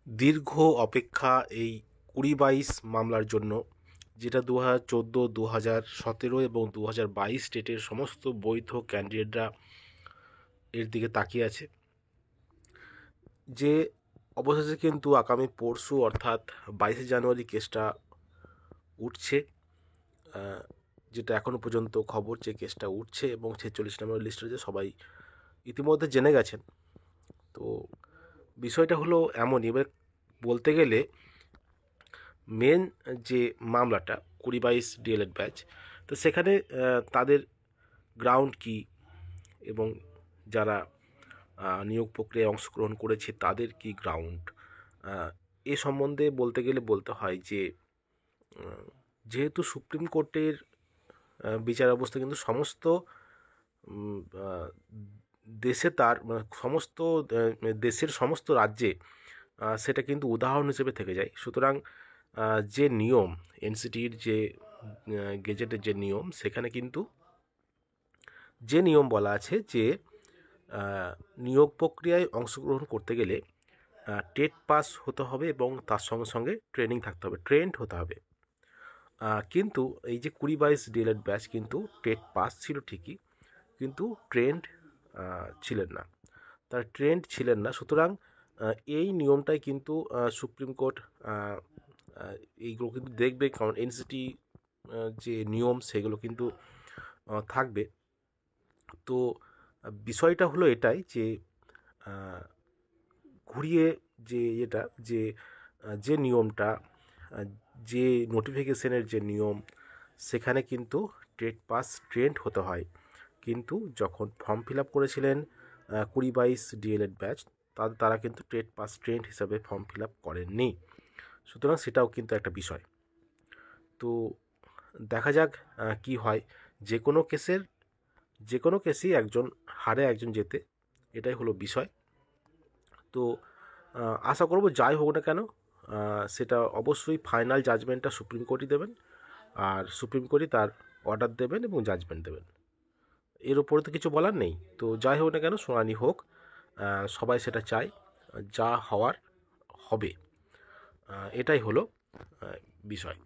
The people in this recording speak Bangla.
দীর্ঘ অপেক্ষা এই 20-22 মামলার জন্য, যেটা 2014, 2017 এবং 2022 স্টেটের সমস্ত বৈধ ক্যান্ডিডেটরা এর দিকে তাকিয়ে আছে। যে অবশেষে কিন্তু আগামী পরশু অর্থাৎ 22শে জানুয়ারি কেসটা উঠছে, যেটা এখনও পর্যন্ত খবর যে কেসটা উঠছে এবং 46 নম্বর লিস্টে যে সবাই ইতিমধ্যে জেনে গেছেন। তো বিষয়টা হলো এমনই, এবার বলতে গেলে মেন যে মামলাটা 20-22 ডিএলএড ব্যাচ, তো সেখানে তাদের গ্রাউন্ড কি এবং যারা নিয়োগ প্রক্রিয়ায় অংশগ্রহণ করেছে তাদের কি গ্রাউন্ড, এ সম্বন্ধে বলতে গেলে বলতে হয় যে যেহেতু সুপ্রিম কোর্টের বিচার ব্যবস্থা কিন্তু সমস্ত দেশে তার সমস্ত দেশের সমস্ত রাজ্যে সেটা কিন্তু উদাহরণ হিসেবে থেকে যায়। সুতরাং যে নিয়ম এনসিটির যে গেজেটের যে নিয়ম, সেখানে কিন্তু যে নিয়ম বলা আছে যে নিয়োগ প্রক্রিয়ায় অংশগ্রহণ করতে গেলে টেট পাস হতে হবে এবং তার সঙ্গে সঙ্গে ট্রেনিং থাকতে হবে, ট্রেন্ড হতে হবে। কিন্তু এই যে 20-22 ডিএলএড ব্যাচ কিন্তু টেট পাস ছিল ঠিকই, কিন্তু ট্রেন্ড ছিলেন না, তার ট্রেন্ড ছিলেন না। সুতরাং এই নিয়মটাই কিন্তু সুপ্রিম কোর্ট এইগুলো কিন্তু দেখবে, কারণ এনসিটি যে নিয়ম সেগুলো কিন্তু থাকবে। তো বিষয়টা হলো এটাই যে ঘুরিয়ে যে এটা যে নিয়মটা, যে নোটিফিকেশনের যে নিয়ম, সেখানে কিন্তু টেট পাস ট্রেন্ড হতে হয়। কিন্তু যখন ফর্ম ফিল আপ করেছিলেন 20-22 ডিএলএড ব্যাচ, তারা কিন্তু টেট পাস ট্রেন্ড হিসাবে ফর্ম ফিল আপ করেননি। সুতরাং সেটাও কিন্তু একটা বিষয়। তো দেখা যাক কি হয়। যে কোনো কেসেই একজন হারে একজন জেতে, এটাই হলো বিষয়। তো আশা করব যাই হোক না কেন, সেটা অবশ্যই ফাইনাল জাজমেন্টটা সুপ্রিম কোর্টই দেবেন, আর সুপ্রিম কোর্টই তার অর্ডার দেবেন এবং জাজমেন্ট দেবেন। এর উপরে তো কিছু বলার নেই। তো যাই হোক না কেন, শুনানি হোক, সবাই সেটা চায়, যা হওয়ার হবে, এটাই হলো বিষয়।